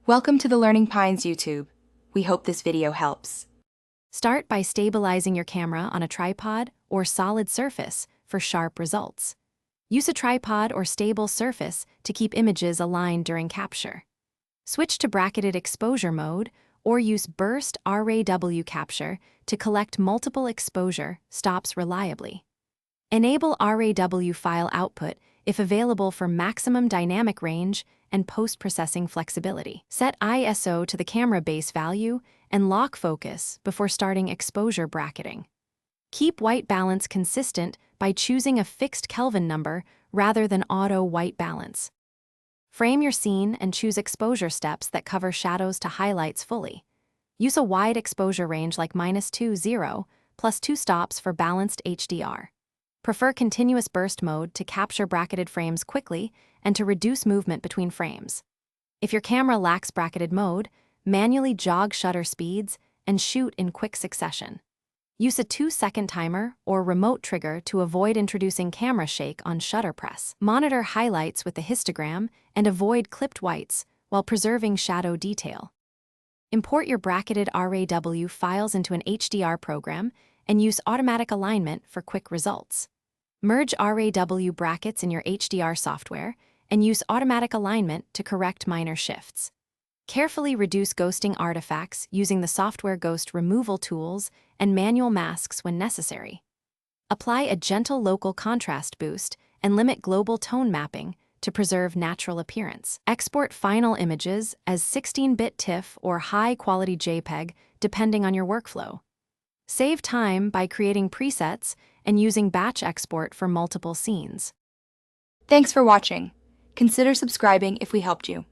Welcome to the Learning Pines YouTube. We hope this video helps. Start by stabilizing your camera on a tripod or solid surface for sharp results. Use a tripod or stable surface to keep images aligned during capture. Switch to bracketed exposure mode or use burst RAW capture to collect multiple exposure stops reliably. Enable RAW file output if available for maximum dynamic range and post-processing flexibility. Set ISO to the camera base value and lock focus before starting exposure bracketing. Keep white balance consistent by choosing a fixed Kelvin number rather than auto white balance. Frame your scene and choose exposure steps that cover shadows to highlights fully. Use a wide exposure range like -2, 0, plus 2 stops for balanced HDR. Prefer continuous burst mode to capture bracketed frames quickly and to reduce movement between frames. If your camera lacks bracketed mode, manually jog shutter speeds and shoot in quick succession. Use a 2-second timer or remote trigger to avoid introducing camera shake on shutter press. Monitor highlights with the histogram and avoid clipped whites while preserving shadow detail. Import your bracketed RAW files into an HDR program and use automatic alignment for quick results. Merge RAW brackets in your HDR software and use automatic alignment to correct minor shifts. Carefully reduce ghosting artifacts using the software ghost removal tools and manual masks when necessary. Apply a gentle local contrast boost and limit global tone mapping to preserve natural appearance. Export final images as 16-bit TIFF or high-quality JPEG depending on your workflow. Save time by creating presets and using batch export for multiple scenes. Thanks for watching. Consider subscribing if we helped you.